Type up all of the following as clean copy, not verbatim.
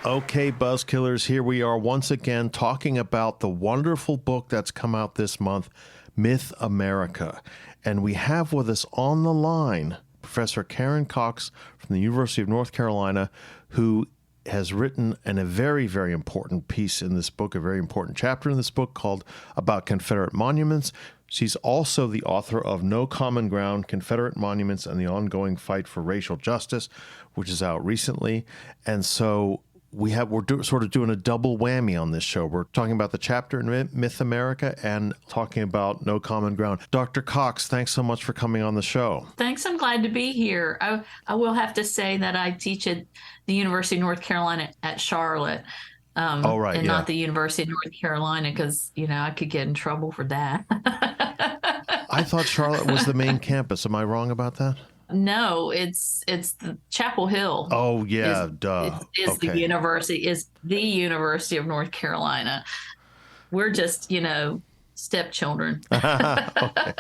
Okay, Buzzkillers, here we are once again talking about the wonderful book that's come out this month, Myth America. And we have with us on the line Professor Karen Cox from the University of North Carolina, who has written a very, very important piece in this book, a very important chapter in this book called About Confederate Monuments. She's also the author of No Common Ground, Confederate Monuments and the Ongoing Fight for Racial Justice, which is out recently. And so we're sort of doing a double whammy on this show. We're talking about the chapter in Myth America and talking about No Common Ground. Dr. Cox, thanks so much for coming on the show. Thanks. I'm glad to be here. I will have to say that I teach at the University of North Carolina at Charlotte. Not the University of North Carolina because, I could get in trouble for that. I thought Charlotte was the main campus. Am I wrong about that? No, it's the Chapel Hill. Oh yeah, duh. Is okay. The University of North Carolina. We're just, stepchildren. Okay.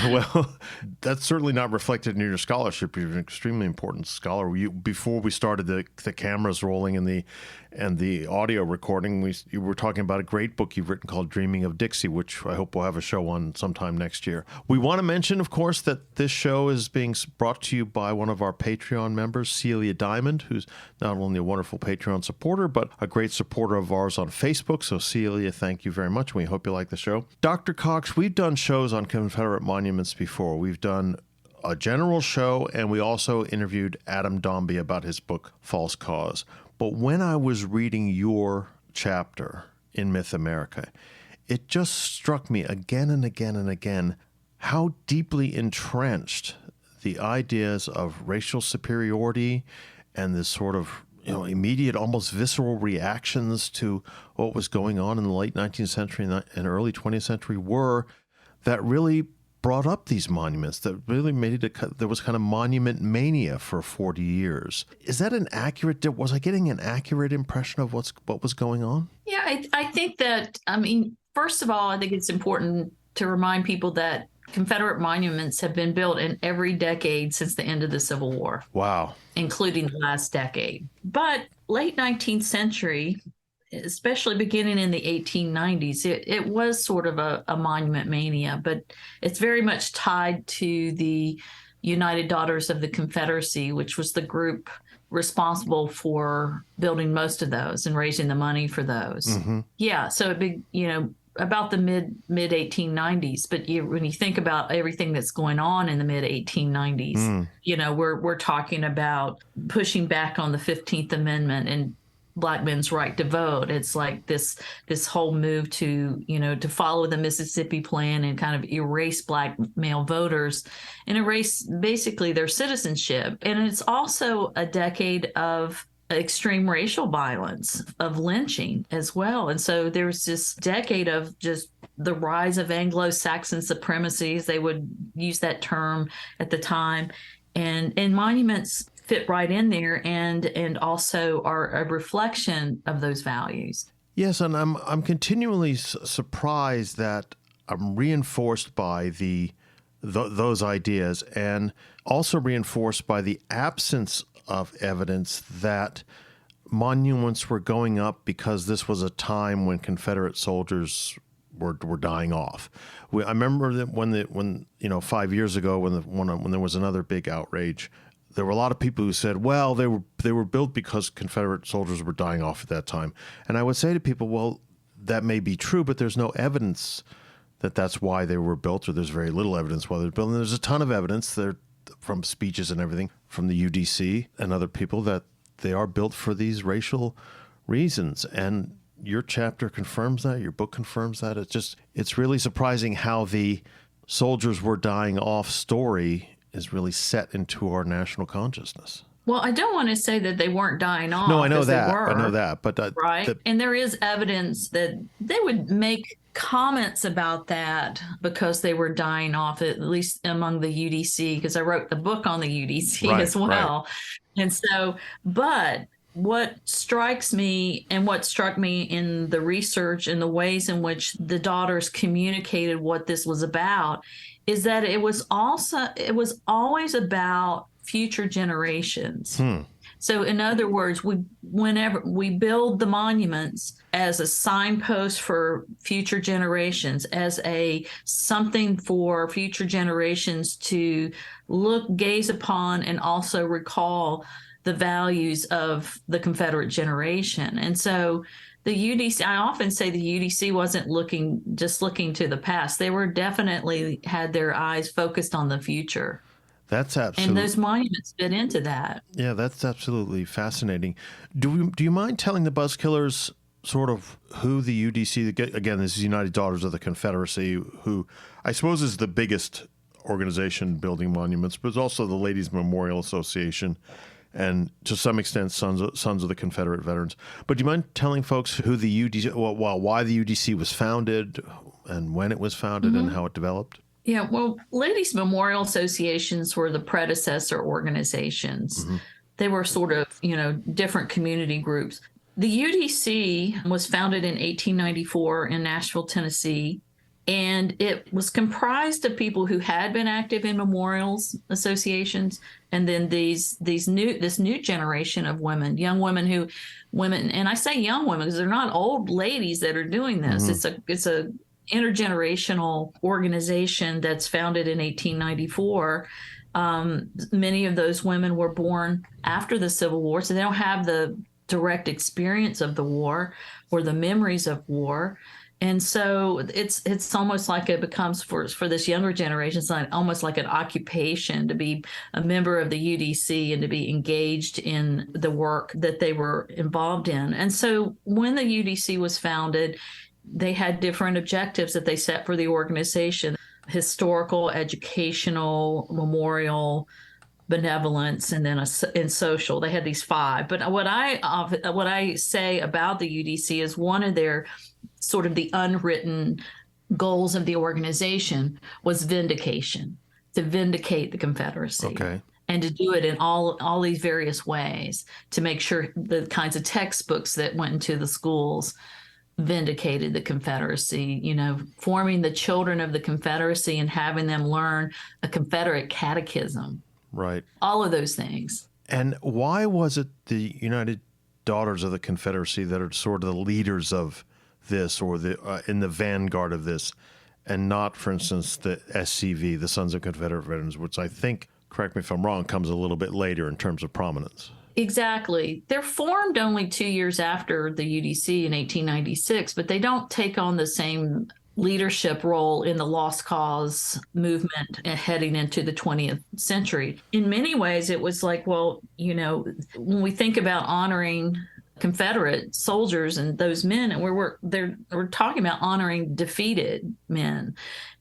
Well, that's certainly not reflected in your scholarship. You're an extremely important scholar. Before we started the cameras rolling and the audio recording, you were talking about a great book you've written called Dreaming of Dixie, which I hope we'll have a show on sometime next year. We want to mention, of course, that this show is being brought to you by one of our Patreon members, Celia Diamond, who's not only a wonderful Patreon supporter, but a great supporter of ours on Facebook. So, Celia, thank you very much. We hope you like the show. Dr. Cox, we've done shows on Confederate monuments before. We've done a general show, and we also interviewed Adam Dombey about his book, False Cause. But when I was reading your chapter in Myth America, it just struck me again and again and again how deeply entrenched the ideas of racial superiority and this sort of immediate, almost visceral reactions to what was going on in the late 19th century and early 20th century were, that really brought up these monuments, that really made it there was kind of monument mania for 40 years. Is that was I getting an accurate impression of what was going on? Yeah, I think that, first of all, I think it's important to remind people that Confederate monuments have been built in every decade since the end of the Civil War. Wow. Including the last decade. But late 19th century, especially beginning in the 1890s, it was sort of a monument mania, but it's very much tied to the United Daughters of the Confederacy, which was the group responsible for building most of those and raising the money for those. Mm-hmm. Yeah, so about the mid 1890s, but when you think about everything that's going on in the mid 1890s, we're talking about pushing back on the 15th Amendment and Black men's right to vote. It's like this whole move to follow the Mississippi Plan and kind of erase Black male voters and erase basically their citizenship. And it's also a decade of extreme racial violence, of lynching as well. And so there's this decade of just the rise of Anglo-Saxon supremacies. They would use that term at the time. And monuments fit right in there and also are a reflection of those values. Yes, and I'm continually surprised that I'm reinforced by those ideas and also reinforced by the absence of evidence that monuments were going up because this was a time when Confederate soldiers were dying off. I remember that when 5 years ago when there was another big outrage, there were a lot of people who said, well, they were built because Confederate soldiers were dying off at that time. And I would say to people, well, that may be true, but there's no evidence that that's why they were built, or there's very little evidence why they were built. And there's a ton of evidence there from speeches and everything from the UDC and other people that they are built for these racial reasons. And your chapter confirms that, your book confirms that. It's really surprising how the soldiers were dying off story is really set into our national consciousness. Well, I don't want to say that they weren't dying off. No, I know that. I know that. But right. And there is evidence that they would make comments about that because they were dying off, at least among the UDC, because I wrote the book on the UDC as well. Right. And so, but what strikes me and what struck me in the research and the ways in which the daughters communicated what this was about is that it was always about future generations. So in other words, whenever we build the monuments as a signpost for future generations, as a something for future generations to gaze upon, and also recall the values of the Confederate generation. And so the UDC, I often say the UDC wasn't just looking to the past. They were definitely had their eyes focused on the future. That's And absolutely. those monuments fit into that. Yeah, that's absolutely fascinating. Do you mind telling the Buzzkillers sort of who the UDC, again, this is United Daughters of the Confederacy, who I suppose is the biggest organization building monuments, but it's also the Ladies Memorial Association and to some extent Sons of the Confederate Veterans. But do you mind telling folks who the UDC, why the UDC was founded and when it was founded and how it developed? Yeah, well, Ladies Memorial Associations were the predecessor organizations. They were sort of, different community groups. The UDC was founded in 1894 in Nashville, Tennessee, and it was comprised of people who had been active in memorials associations, and then this new generation of young women, and I say young women because they're not old ladies that are doing this. It's a intergenerational organization that's founded in 1894. Many of those women were born after the Civil War, so they don't have the direct experience of the war or the memories of war. And so it's almost like it becomes for this younger generation, it's almost like an occupation to be a member of the UDC and to be engaged in the work that they were involved in. And so when the UDC was founded, they had different objectives that they set for the organization: historical, educational, memorial, benevolence, and then in social. They had these 5. But what I say about the UDC is one of their sort of the unwritten goals of the organization was vindication, to vindicate the Confederacy. Okay. And to do it in all these various ways, to make sure the kinds of textbooks that went into the schools vindicated the Confederacy, forming the children of the Confederacy and having them learn a Confederate catechism. Right. All of those things. And why was it the United Daughters of the Confederacy that are sort of the leaders of this, or in the vanguard of this, and not, for instance, the SCV, the Sons of Confederate Veterans, which I think, correct me if I'm wrong, comes a little bit later in terms of prominence? Exactly. They're formed only 2 years after the UDC in 1896, but they don't take on the same leadership role in the lost cause movement heading into the 20th century. In many ways, it was like, when we think about honoring Confederate soldiers and those men, and we're talking about honoring defeated men.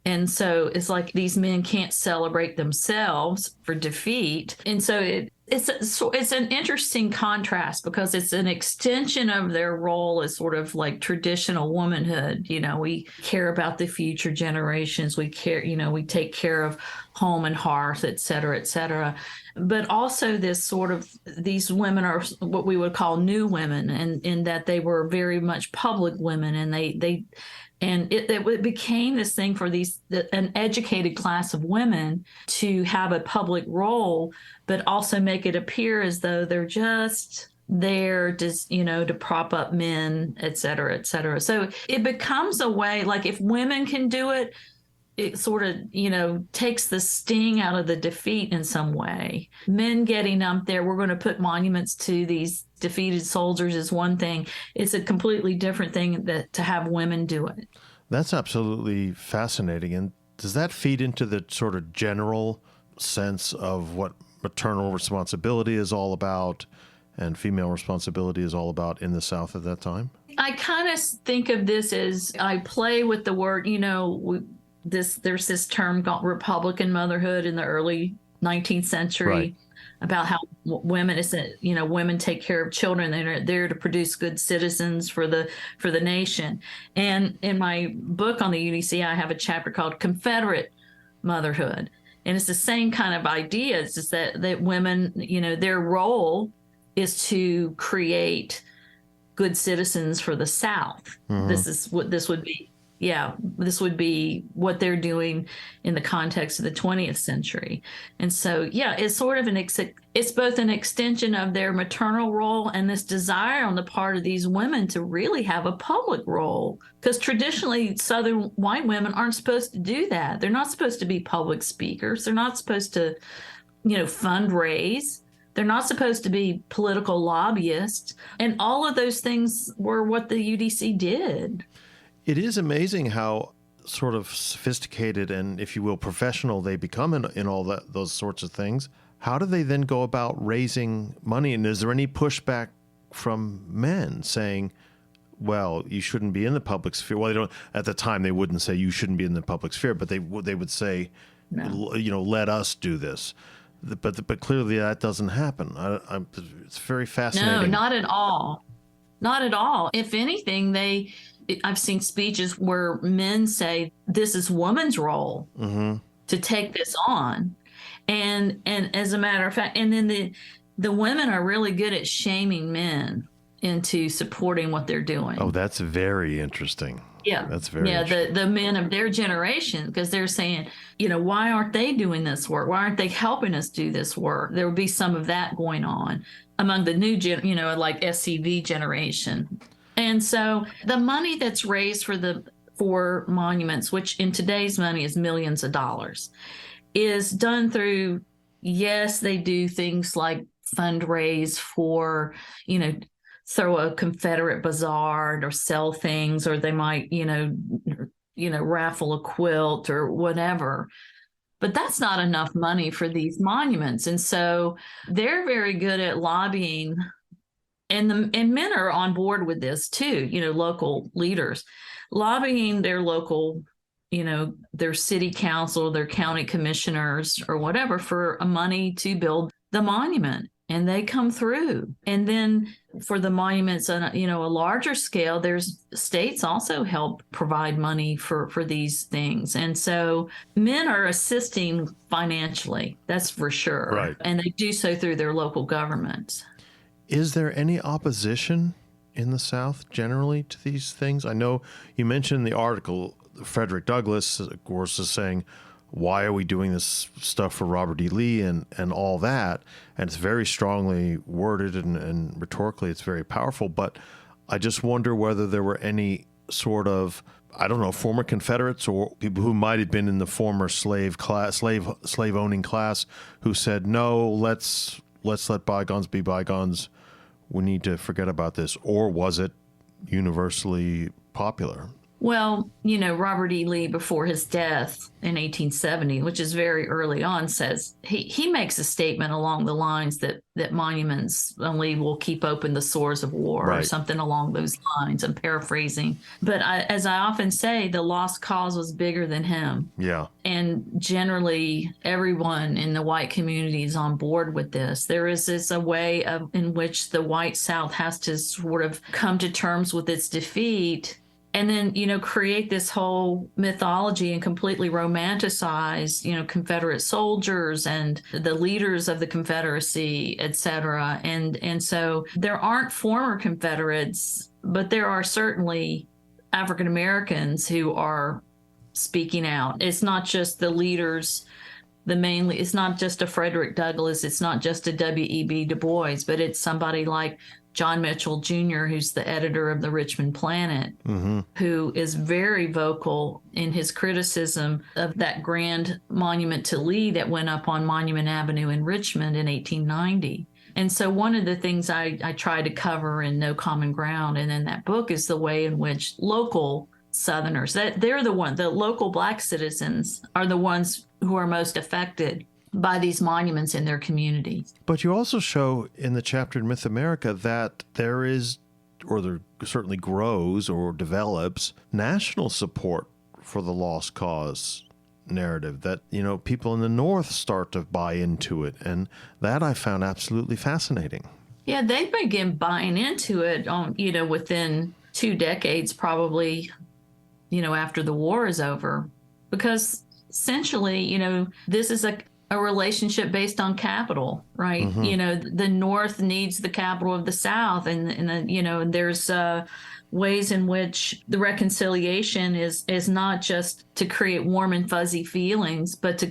And so it's like these men can't celebrate themselves for defeat. And so it's an interesting contrast, because it's an extension of their role as sort of like traditional womanhood. We care about the future generations. We care, we take care of home and hearth, et cetera, et cetera. But also these women are what we would call new women, and in that they were very much public women, and it became this thing for an educated class of women to have a public role, but also make it appear as though they're just there to prop up men, et cetera, et cetera. So it becomes a way, like if women can do it, it sort of, takes the sting out of the defeat in some way. Men getting up there, we're going to put monuments to these defeated soldiers, is one thing. It's a completely different thing to have women do it. That's absolutely fascinating. And does that feed into the sort of general sense of what maternal responsibility is all about and female responsibility is all about in the South at that time? I kind of think of this as, I play with the word, there's this term called Republican motherhood in the early 19th century. Right. About how women take care of children. They're there to produce good citizens for the nation. And in my book on the UDC, I have a chapter called Confederate Motherhood. And it's the same kind of idea. It's just that women, their role is to create good citizens for the South. Mm-hmm. This is what this would be. yeah, this would be what they're doing in the context of the 20th century. And so, yeah, it's sort of it's both an extension of their maternal role and this desire on the part of these women to really have a public role. Because traditionally, Southern white women aren't supposed to do that. They're not supposed to be public speakers. They're not supposed to, fundraise. They're not supposed to be political lobbyists. And all of those things were what the UDC did. It is amazing how sort of sophisticated and, if you will, professional they become in all those sorts of things. How do they then go about raising money? And is there any pushback from men saying, well, you shouldn't be in the public sphere? Well, they don't. At the time, they wouldn't say you shouldn't be in the public sphere, but they would say, No. Let us do this. But clearly that doesn't happen. It's very fascinating. No, not at all. Not at all. If anything, I've seen speeches where men say this is woman's role to take this on, and as a matter of fact, and then the women are really good at shaming men into supporting what they're doing. Oh, that's very interesting. Yeah, that's very the men of their generation, because they're saying, why aren't they doing this work? Why aren't they helping us do this work? There would be some of that going on among the new like SCV generation. And so the money that's raised for monuments, which in today's money is millions of dollars, is done through, yes, they do things like fundraise for, throw a Confederate bazaar or sell things, or they might, raffle a quilt or whatever. But that's not enough money for these monuments. And so they're very good at lobbying. And men are on board with this too, local leaders, lobbying their local, their city council, their county commissioners or whatever for money to build the monument. And they come through. And then for the monuments on a larger scale, there's states also help provide money for these things. And so men are assisting financially, that's for sure. Right. And they do so through their local governments. Is there any opposition in the South generally to these things? I know you mentioned in the article, Frederick Douglass, of course, is saying, why are we doing this stuff for Robert E. Lee and all that? And it's very strongly worded and rhetorically it's very powerful. But I just wonder whether there were any sort of, I don't know, former Confederates or people who might have been in the former slave owning class who said, no, let's let bygones be bygones. We need to forget about this. Or was it universally popular? Well, Robert E. Lee, before his death in 1870, which is very early on, says he makes a statement along the lines that monuments only will keep open the sores of war, right, or something along those lines. I'm paraphrasing. But as I often say, the lost cause was bigger than him. Yeah. And generally, everyone in the white community is on board with this. There is a way in which the white South has to sort of come to terms with its defeat, and then, create this whole mythology and completely romanticize, Confederate soldiers and the leaders of the Confederacy, et cetera. And so there aren't former Confederates, but there are certainly African Americans who are speaking out. It's not just the leaders, it's not just a Frederick Douglass, it's not just a W.E.B. Du Bois, but it's somebody like John Mitchell Jr., who's the editor of the Richmond Planet, who is very vocal in his criticism of that grand monument to Lee that went up on Monument Avenue in Richmond in 1890. And so one of the things I try to cover in No Common Ground and in that book is the way in which local Southerners, the local Black citizens are the ones who are most affected by these monuments in their community. But you also show in the chapter in Myth America that there certainly grows or develops national support for the lost cause narrative, that, people in the North start to buy into it. And that I found absolutely fascinating. Yeah, they begin buying into it within 2 decades, probably, after the war is over, because essentially, this is a a relationship based on capital, right? The North needs the capital of the South, and there's ways in which the reconciliation is not just to create warm and fuzzy feelings, but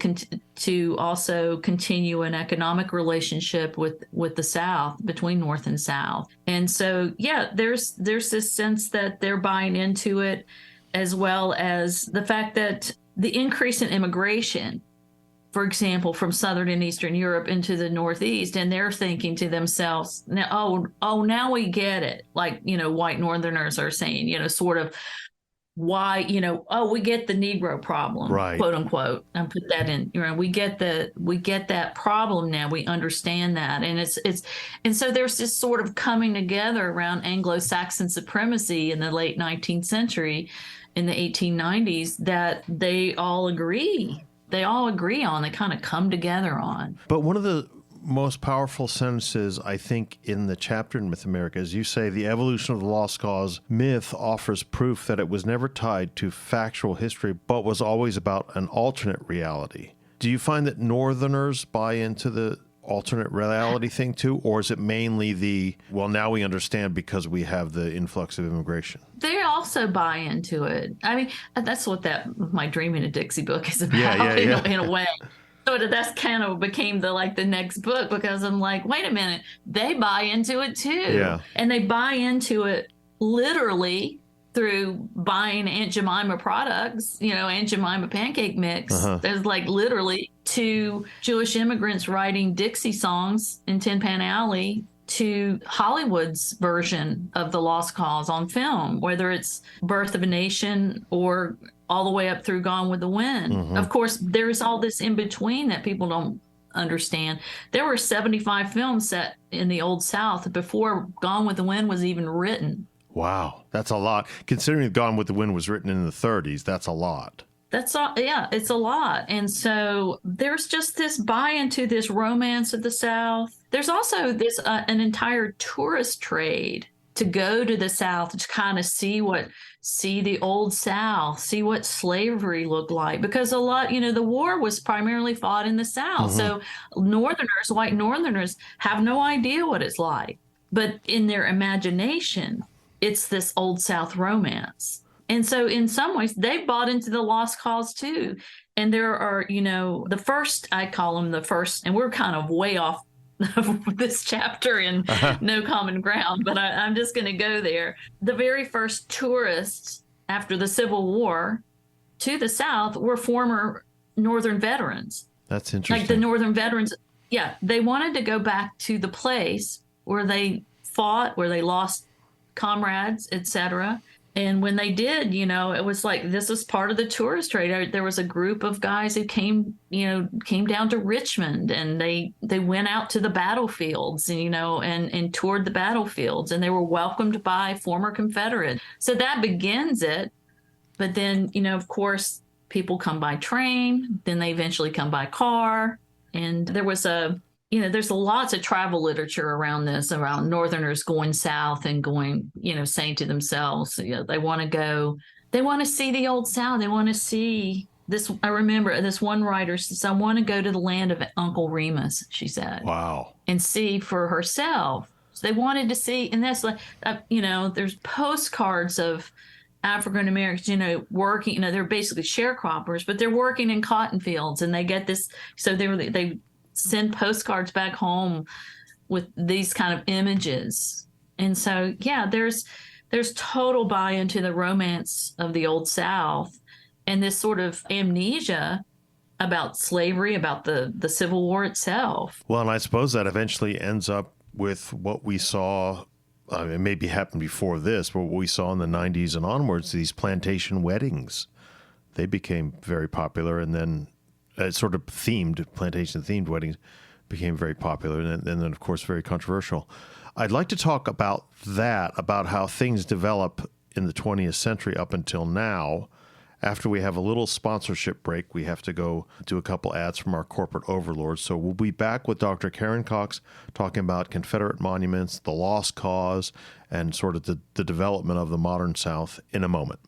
to also continue an economic relationship with the South, between North and South. And so, yeah, there's this sense that they're buying into it, as well as the fact that the increase in immigration, for example, from Southern and Eastern Europe into the Northeast, and they're thinking to themselves, now, now we get it. Like, white Northerners are saying, sort of, why, we get the Negro problem, Right. quote unquote. And put that in, we get that problem now. We understand that. And so there's this sort of coming together around Anglo-Saxon supremacy in the late 19th century, in the 1890s, that they all agree on, they kind of come together on. But one of the most powerful sentences, I think, in the chapter in Myth America is you say the evolution of the lost cause myth offers proof that it was never tied to factual history, but was always about an alternate reality. Do you find that Northerners buy into the alternate reality thing too, or is it mainly now we understand because we have the influx of immigration? They also buy into it. I mean, that's what my Dreaming of Dixie book is about, in a way. So that's kind of became the next book, because I'm like, wait a minute, they buy into it too. Yeah. And they buy into it literally through buying Aunt Jemima products, Aunt Jemima pancake mix. There's literally 2 Jewish immigrants writing Dixie songs in Tin Pan Alley to Hollywood's version of The Lost Cause on film, whether it's Birth of a Nation or all the way up through Gone with the Wind. Of course, there's all this in between that people don't understand. There were 75 films set in the Old South before Gone with the Wind was even written. Wow, that's a lot. Considering Gone with the Wind was written in the 30s, that's a lot. That's all. Yeah, it's a lot. And so there's just this buy into this romance of the South. There's also this an entire tourist trade to go to the South to kind of see the Old South, see what slavery looked like, because a lot, the war was primarily fought in the South. So white Northerners have no idea what it's like, but in their imagination, it's this Old South romance. And so in some ways, they bought into the lost cause too. And there are, the first, I call them the first, and we're kind of way off of this chapter in No Common Ground, but I'm just going to go there. The very first tourists after the Civil War to the South were former Northern veterans. That's interesting. Like the Northern veterans, they wanted to go back to the place where they fought, where they lost comrades, etc. And when they did, it was like, this was part of the tourist trade. There was a group of guys who came down to Richmond, and they went out to the battlefields, and toured the battlefields, and they were welcomed by former Confederates. So that begins it. But then, of course, people come by train, then they eventually come by car. And there was there's lots of travel literature around this, around Northerners going south and going, saying to themselves, they want to see the Old South. They want to see this. I remember this one writer says, I want to go to the land of Uncle Remus, she said. Wow. And see for herself. So they wanted to see, and that's like, there's postcards of African Americans, working, they're basically sharecroppers, but they're working in cotton fields, and they get this. So they send postcards back home with these kind of images. And so, there's total buy into the romance of the Old South, and this sort of amnesia about slavery, about the Civil War itself. Well, and I suppose that eventually ends up with what we saw, it maybe happened before this, but what we saw in the 90s and onwards, these plantation weddings. They became very popular, and then sort of plantation-themed weddings became very popular, and then, of course, very controversial. I'd like to talk about that, about how things develop in the 20th century up until now. After we have a little sponsorship break, we have to go do a couple ads from our corporate overlords. So we'll be back with Dr. Karen Cox talking about Confederate monuments, the lost cause, and sort of the development of the modern South in a moment.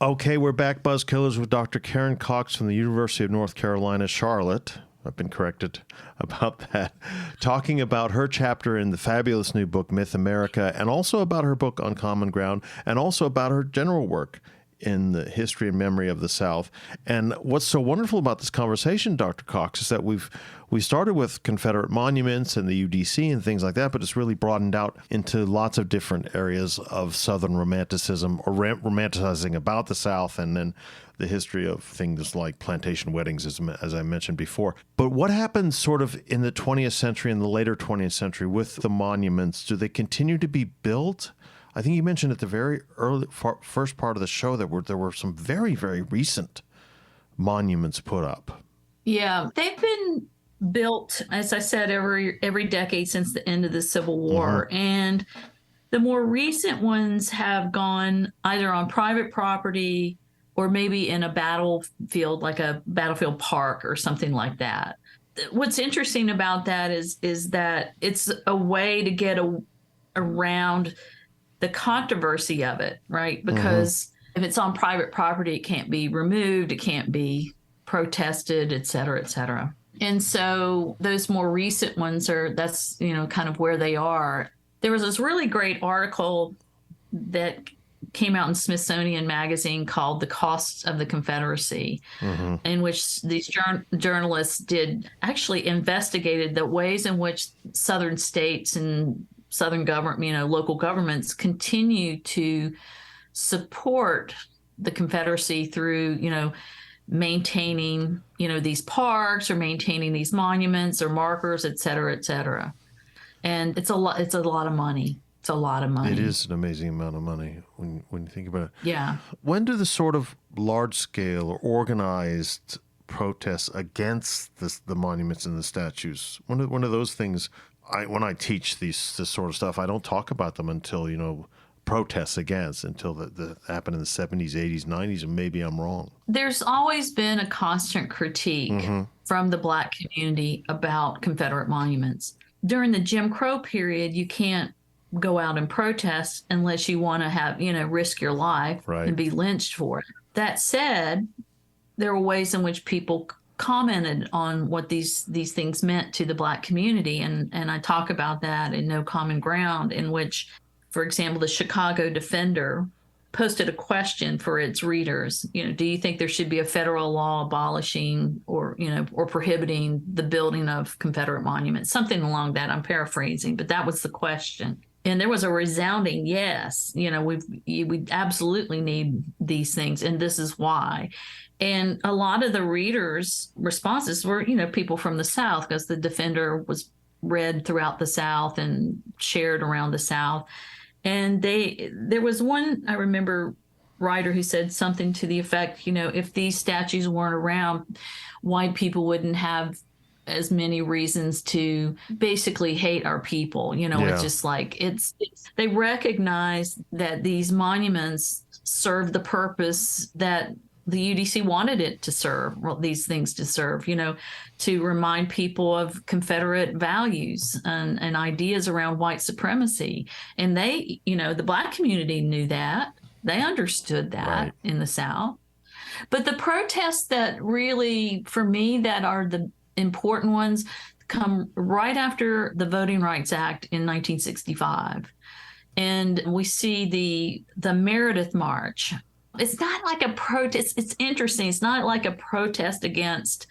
Okay, we're back, Buzzkillers, with Dr. Karen Cox from the University of North Carolina, Charlotte. I've been corrected about that. Talking about her chapter in the fabulous new book, Myth America, and also about her book, Uncommon Ground, and also about her general work in the history and memory of the South. And what's so wonderful about this conversation, Dr. Cox, is that we started with Confederate monuments and the UDC and things like that, but it's really broadened out into lots of different areas of Southern romanticism or romanticizing about the South, and then the history of things like plantation weddings, as I mentioned before. But what happens sort of in the 20th century and the later 20th century with the monuments? Do they continue to be built? I think you mentioned at the very first part of the show that there were some very, very recent monuments put up. Yeah, they've been built, as I said, every decade since the end of the Civil War. Mm-hmm. And the more recent ones have gone either on private property or maybe in a battlefield, like a battlefield park or something like that. What's interesting about that is that it's a way to get around the controversy of it, right? Because if it's on private property, it can't be removed, it can't be protested, et cetera, et cetera. And so those more recent ones that's kind of where they are. There was this really great article that came out in Smithsonian Magazine called The Costs of the Confederacy, in which these journalists actually investigated the ways in which Southern states and Southern government, local governments continue to support the Confederacy through, maintaining, these parks or maintaining these monuments or markers, et cetera, et cetera. And it's a lot of money. It's a lot of money. It is an amazing amount of money when you think about it. Yeah. When do the sort of large-scale or organized protests against the monuments and the statues, when are those things? When I teach this sort of stuff, I don't talk about them until, protests against, until that happened in the 70s, 80s, 90s, and maybe I'm wrong. There's always been a constant critique from the Black community about Confederate monuments. During the Jim Crow period, you can't go out and protest unless you want to have, risk your life and be lynched for it. That said, there were ways in which people commented on what these things meant to the Black community. And I talk about that in No Common Ground, in which, for example, the Chicago Defender posted a question for its readers. Do you think there should be a federal law abolishing or prohibiting the building of Confederate monuments? Something along that. I'm paraphrasing, but that was the question. And there was a resounding yes. We absolutely need these things, and this is why. And a lot of the readers' responses were, people from the South, because the Defender was read throughout the South and shared around the South. And there was one, I remember, writer who said something to the effect, if these statues weren't around, white people wouldn't have as many reasons to basically hate our people. It's just like they recognize that these monuments serve the purpose that the UDC wanted it to serve, these things to serve, to remind people of Confederate values and ideas around white supremacy. And they, the Black community knew that. They understood that in the South. But the protests that really, for me, that are the important ones come right after the Voting Rights Act in 1965. And we see the Meredith March. It's not like a protest. It's interesting. It's not like a protest against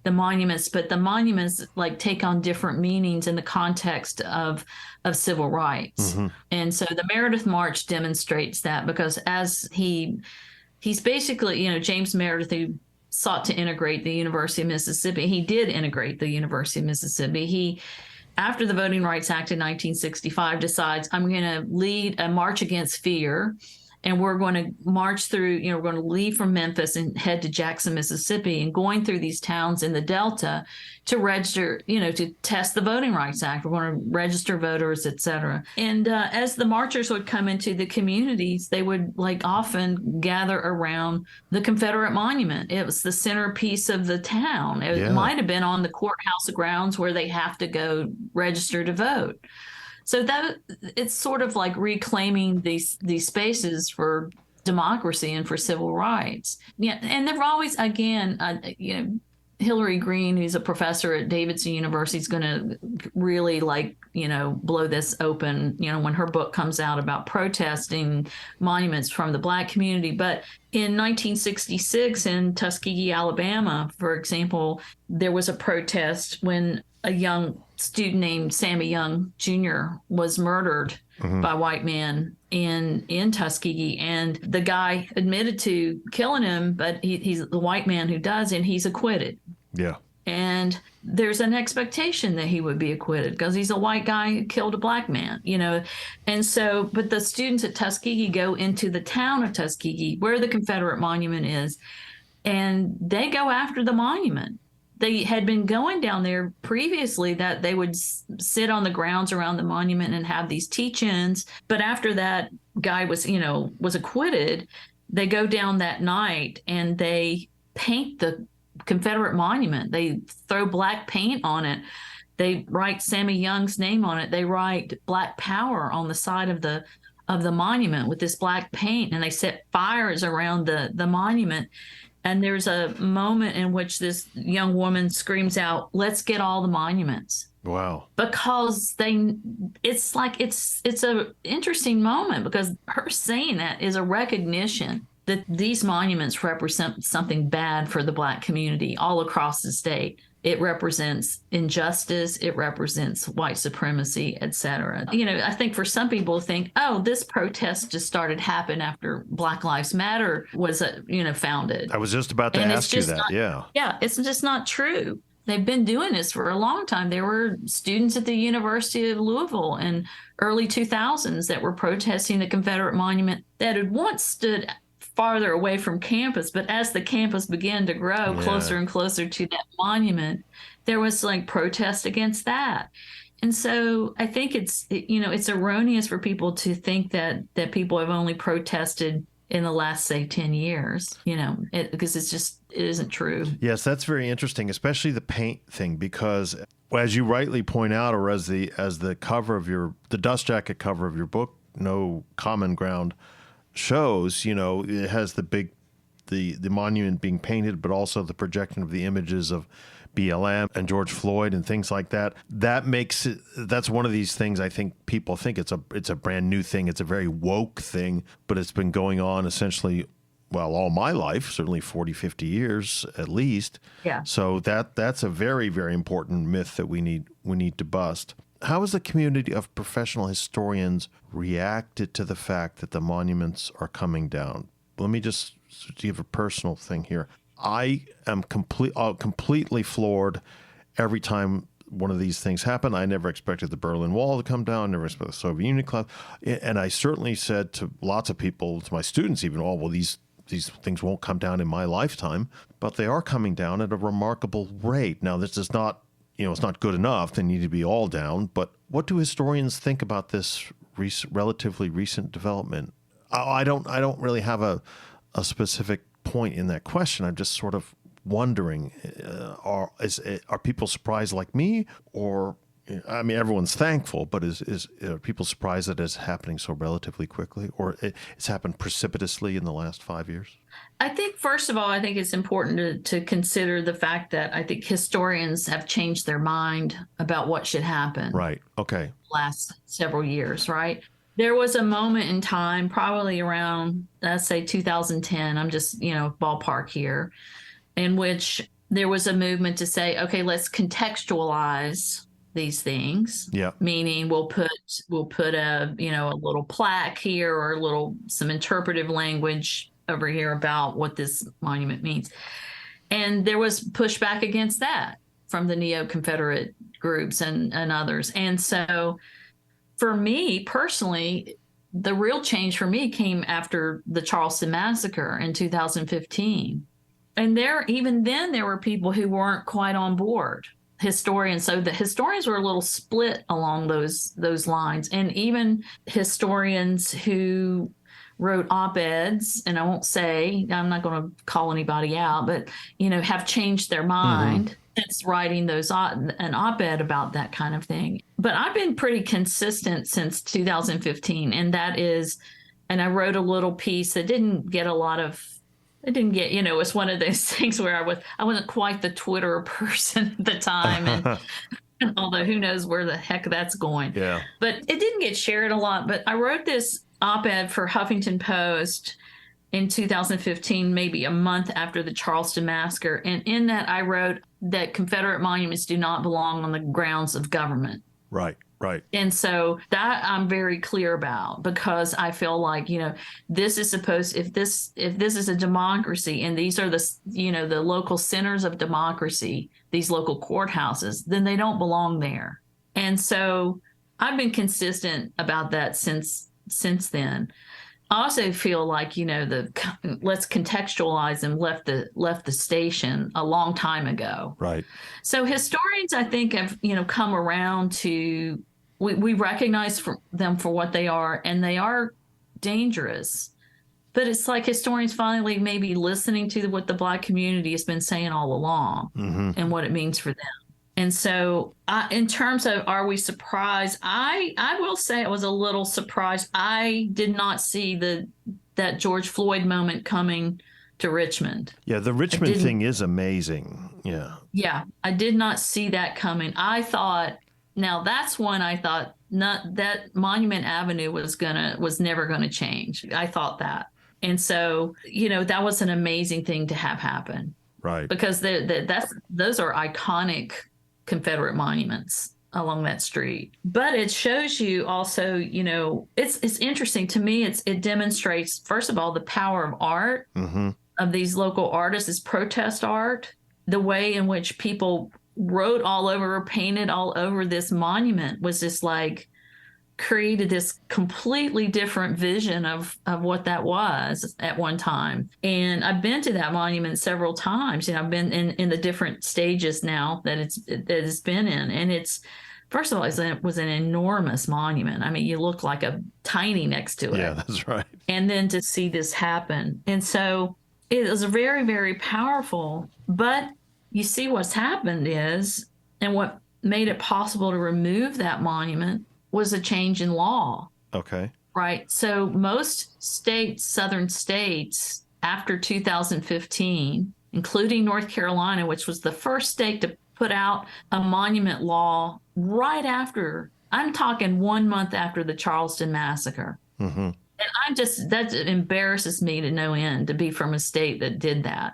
the monuments, but the monuments take on different meanings in the context of civil rights. And so the Meredith March demonstrates that, because as he's basically, James Meredith, who sought to integrate the University of Mississippi, he did integrate the University of Mississippi. He, after the Voting Rights Act in 1965, decides, I'm going to lead a march against fear. And we're going to march through, we're going to leave from Memphis and head to Jackson, Mississippi, and going through these towns in the Delta to register, to test the Voting Rights Act. We're going to register voters, et cetera. And as the marchers would come into the communities, they would often gather around the Confederate monument. It was the centerpiece of the town. It might have been on the courthouse grounds where they have to go register to vote. So that it's sort of like reclaiming these spaces for democracy and for civil rights. Yeah, and there were always, again, Hillary Green, who's a professor at Davidson University, is going to really blow this open, when her book comes out about protesting monuments from the Black community. But in 1966 in Tuskegee, Alabama, for example, there was a protest when a young student named Sammy Young Jr. was murdered by white men in Tuskegee, and the guy admitted to killing him, but he's the white man who does, and he's acquitted. Yeah. And there's an expectation that he would be acquitted because he's a white guy who killed a black man, And so, but the students at Tuskegee go into the town of Tuskegee, where the Confederate monument is, and they go after the monument. They had been going down there previously that they would sit on the grounds around the monument and have these teach-ins. But after that guy was acquitted, they go down that night and they paint the Confederate monument. They throw black paint on it. They write Sammy Young's name on it. They write Black Power on the side of the monument with this black paint, and they set fires around the monument. And there's a moment in which this young woman screams out, "Let's get all the monuments." Wow. Because it's a interesting moment, because her saying that is a recognition that these monuments represent something bad for the Black community all across the state. It represents injustice, it represents white supremacy, et cetera. I think for some people think, oh, this protest just started happening after Black Lives Matter was, founded. I was just about to ask you that, yeah. Yeah, it's just not true. They've been doing this for a long time. There were students at the University of Louisville in early 2000s that were protesting the Confederate monument that had once stood farther away from campus, but as the campus began to grow closer and closer to that monument, there was protest against that. And so I think it's erroneous for people to think that people have only protested in the last, say, 10 years, because it isn't true. Yes, that's very interesting, especially the paint thing, because as you rightly point out, or as the cover of the dust jacket cover of your book, No Common Ground, shows, it has the monument being painted, but also the projection of the images of BLM and George Floyd and things like that. That's one of these things I think people think it's a brand new thing. It's a very woke thing, but it's been going on essentially, all my life, certainly 40, 50 years at least. Yeah. So that's a very, very important myth that we need to bust. How has the community of professional historians reacted to the fact that the monuments are coming down? Let me just give a personal thing here. I am completely floored every time one of these things happen. I never expected the Berlin Wall to come down, never expected the Soviet Union collapse. And I certainly said to lots of people, to my students even, these things won't come down in my lifetime, but they are coming down at a remarkable rate. Now, this is not, it's not good enough. They need to be all down. But what do historians think about this relatively recent development? I don't really have a specific point in that question. I'm just sort of wondering, are people surprised like me? Or, everyone's thankful, but are people surprised that it's happening so relatively quickly? Or it's happened precipitously in the last 5 years? I think, first of all, it's important to consider the fact that I think historians have changed their mind about what should happen. Right. Okay. Last several years, right? There was a moment in time, probably around, let's say 2010, I'm just, ballpark here, in which there was a movement to say, okay, let's contextualize these things. Yeah. Meaning we'll put a little plaque here, or some interpretive language over here about what this monument means. And there was pushback against that from the neo-Confederate groups and others. And so for me personally, the real change for me came after the Charleston massacre in 2015. And even then there were people who weren't quite on board, historians. So the historians were a little split along those lines. And even historians who wrote op-eds, and I'm not going to call anybody out, but, have changed their mind since writing an op-ed about that kind of thing. But I've been pretty consistent since 2015, and that is and I wrote a little piece that didn't get a lot of. It didn't get, it's one of those things where I wasn't quite the Twitter person at the time, and although who knows where the heck that's going. Yeah. But it didn't get shared a lot. But I wrote this op-ed for Huffington Post in 2015, maybe a month after the Charleston massacre. And in that, I wrote that Confederate monuments do not belong on the grounds of government. Right. Right. And so that I'm very clear about, because I feel like, this is supposed, if this is a democracy and these are the local centers of democracy, these local courthouses, then they don't belong there. And so I've been consistent about that since then. I also feel like, let's contextualize them left the station a long time ago. Right. So historians, I think, have, come around to, we recognize them for what they are, and they are dangerous. But it's like historians finally maybe listening to what the Black community has been saying all along, and what it means for them. And so in terms of, are we surprised? I will say I was a little surprised. I did not see that George Floyd moment coming to Richmond. Yeah, the Richmond thing is amazing. Yeah. Yeah, I did not see that coming. I thought, now that's one I thought not that Monument Avenue was never gonna change. I thought that. And so, that was an amazing thing to have happen. Right. Because those are iconic Confederate monuments along that street. But it shows you also, it's interesting to me. It demonstrates, first of all, the power of art of these local artists, is protest art, the way in which people wrote all over, painted all over this monument was just like created this completely different vision of what that was at one time. And I've been to that monument several times. I've been in the different stages now that it's been in. And it's, first of all, it was an enormous monument. I mean, you look like a tiny next to it. Yeah, that's right. And then to see this happen. And so it was very, very powerful. But you see what's happened is, and what made it possible to remove that monument was a change in law. Okay. Right. So most states, southern states, after 2015, including North Carolina, which was the first state to put out a monument law right after, I'm talking 1 month after the Charleston massacre. And that embarrasses me to no end to be from a state that did that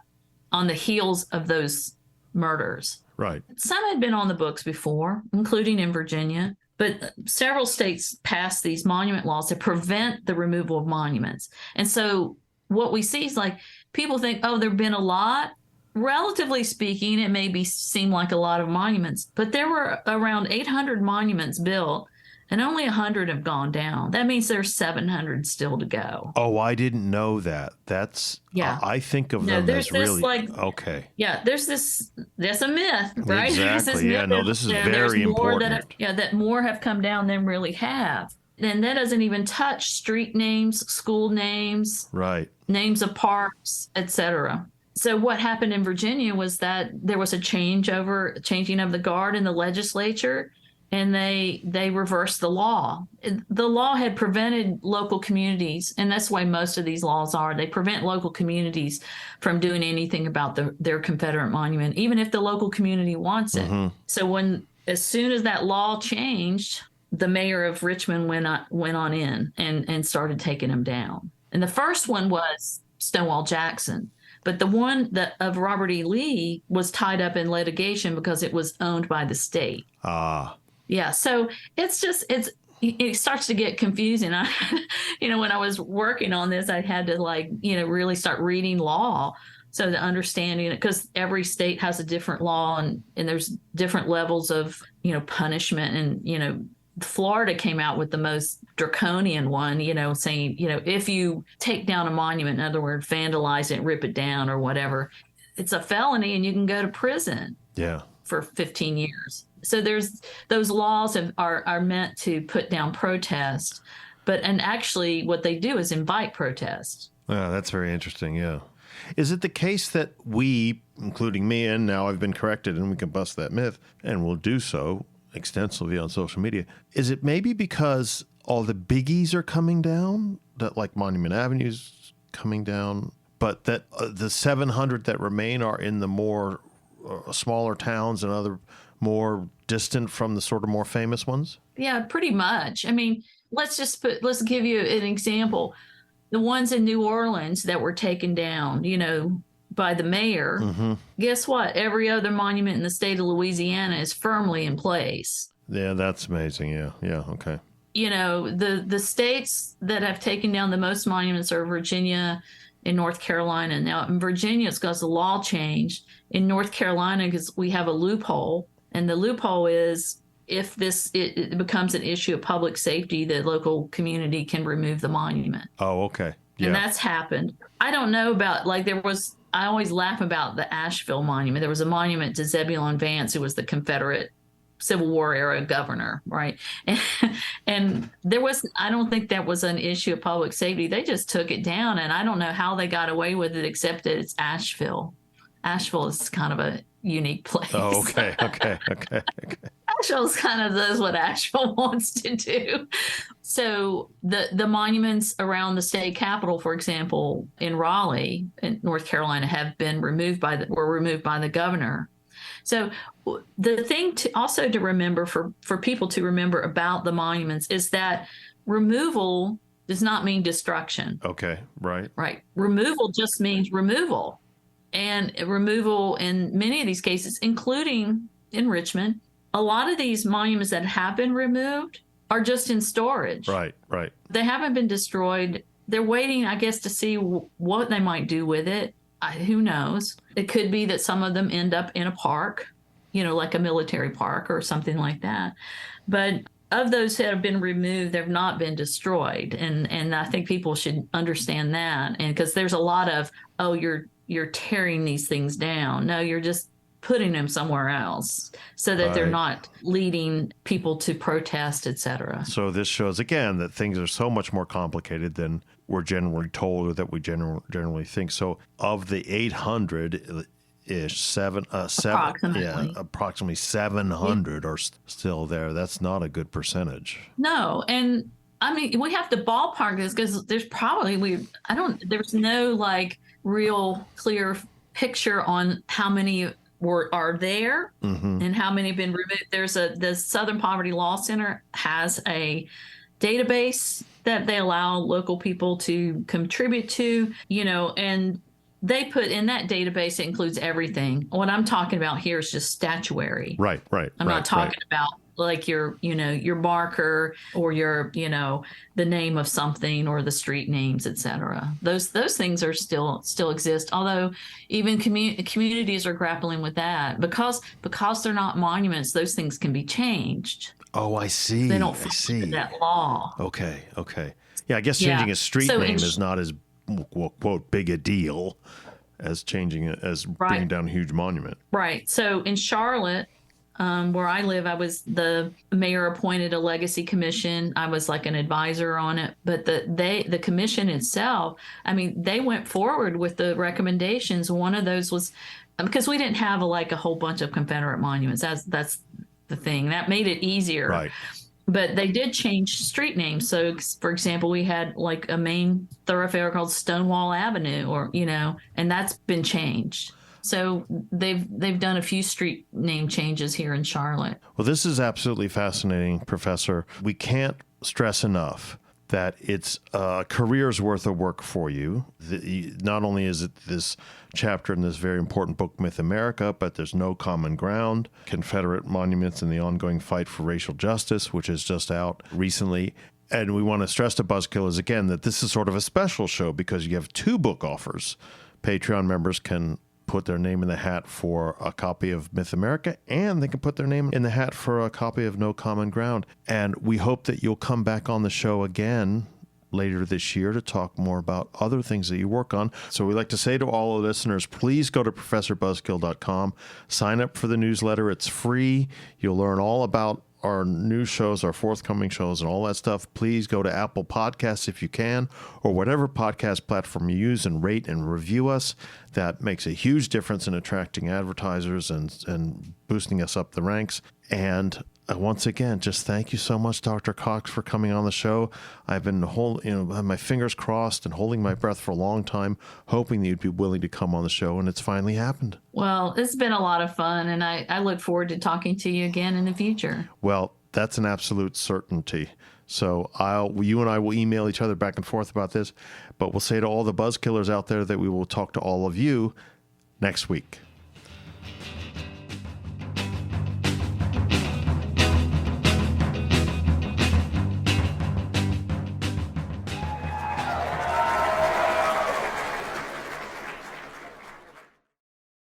on the heels of those murders. Right. Some had been on the books before, including in Virginia. But several states passed these monument laws to prevent the removal of monuments. And so what we see is like people think, oh, there have been a lot. Relatively speaking, it may seem like a lot of monuments, but there were around 800 monuments built, and only 100 have gone down. That means there's 700 still to go. Oh, I didn't know that. That's, yeah. I think of them as really, okay. Yeah, that's a myth, right? Exactly. Yeah, no, this is very important. That more have come down than really have. And that doesn't even touch street names, school names, right, names of parks, etc. So what happened in Virginia was that there was a changing of the guard in the legislature, and they reversed the law. The law had prevented local communities, and that's why most of these laws are. They prevent local communities from doing anything about their Confederate monument, even if the local community wants it. So as soon as that law changed, the mayor of Richmond went on in and started taking them down. And the first one was Stonewall Jackson. But the one of Robert E. Lee was tied up in litigation because it was owned by the state. Yeah, so it starts to get confusing. When I was working on this, I had to really start reading law, so the understanding it, because every state has a different law, and there's different levels of punishment. And Florida came out with the most draconian one, saying if you take down a monument, in other words, vandalize it, rip it down, or whatever, it's a felony and you can go to prison. Yeah. For 15 years. So there's those laws are meant to put down protest, and actually what they do is invite protest. Yeah, that's very interesting. Yeah. Is it the case that we, including me, and now I've been corrected and we can bust that myth, and we'll do so extensively on social media, is it maybe because all the biggies are coming down, that like Monument Avenue's coming down, but that the 700 that remain are in the more smaller towns and other more distant from the sort of more famous ones? Yeah, pretty much. I mean, let's give you an example. The ones in New Orleans that were taken down, by the mayor, guess what? Every other monument in the state of Louisiana is firmly in place. Yeah, that's amazing. Yeah, okay. The states that have taken down the most monuments are Virginia and North Carolina. Now, in Virginia, it's because the law changed. In North Carolina, because we have a loophole, and the loophole is if it becomes an issue of public safety, the local community can remove the monument. Oh, okay. Yeah. And that's happened. I don't know about, I always laugh about the Asheville monument. There was a monument to Zebulon Vance, who was the Confederate Civil War era governor, right? And I don't think that was an issue of public safety. They just took it down, and I don't know how they got away with it, except that it's Asheville. Asheville is kind of a unique place. Oh, okay. Asheville's kind of does what Asheville wants to do. So the monuments around the state capitol, for example, in Raleigh, in North Carolina, have been removed were removed by the governor. So the thing to remember for people to remember about the monuments is that removal does not mean destruction. Okay, right. Right. Removal just means removal. And removal in many of these cases, including in Richmond, a lot of these monuments that have been removed are just in storage. Right. They haven't been destroyed. They're waiting, I guess, to see what they might do with it. Who knows? It could be that some of them end up in a park, like a military park or something like that. But of those that have been removed, they've not been destroyed. And I think people should understand that. And because there's a lot of, you're tearing these things down. No, you're just putting them somewhere else so that they're not leading people to protest, et cetera. So this shows, again, that things are so much more complicated than we're generally told or that we generally think. So of the 800-ish, approximately 700 are still there. That's not a good percentage. No, and I mean, we have to ballpark this because there's there's no real clear picture on how many are there and how many have been removed. The Southern Poverty Law Center has a database that they allow local people to contribute to, and they put in that database, it includes everything. What I'm talking about here is just statuary. Right. I'm not talking about your marker or the name of something or the street names, et cetera. Those things are still exist. Although even communities are grappling with that because they're not monuments. Those things can be changed. Oh, I see. They don't fall under that law. Okay. Yeah, I guess changing a street name is not as quote big a deal as bringing down a huge monument. Right. So in Charlotte, where I live, the mayor appointed a legacy commission. I was like an advisor on it, but the commission itself, I mean, they went forward with the recommendations. One of those was because we didn't have a whole bunch of Confederate monuments. That's the thing that made it easier. Right. But they did change street names. So, for example, we had a main thoroughfare called Stonewall Avenue, and that's been changed. So they've done a few street name changes here in Charlotte. Well, this is absolutely fascinating, Professor. We can't stress enough that it's a career's worth of work for you. Not only is it this chapter in this very important book, Myth America, but there's No Common Ground, Confederate Monuments and the Ongoing Fight for Racial Justice, which is just out recently. And we want to stress to Buzzkill again that this is sort of a special show because you have two book offers. Patreon members can put their name in the hat for a copy of Myth America, and they can put their name in the hat for a copy of No Common Ground. And we hope that you'll come back on the show again later this year to talk more about other things that you work on. So we like to say to all the listeners, please go to ProfessorBuzzkill.com, sign up for the newsletter. It's free. You'll learn all about our new shows, our forthcoming shows, and all that stuff. Please go to Apple Podcasts if you can, or whatever podcast platform you use, and rate and review us. That makes a huge difference in attracting advertisers and boosting us up the ranks. And once again, just thank you so much, Dr. Cox, for coming on the show. I've been had my fingers crossed and holding my breath for a long time, hoping that you'd be willing to come on the show, and it's finally happened. Well, it's been a lot of fun, and I look forward to talking to you again in the future. Well, that's an absolute certainty. So you and I will email each other back and forth about this, but we'll say to all the Buzzkillers out there that we will talk to all of you next week.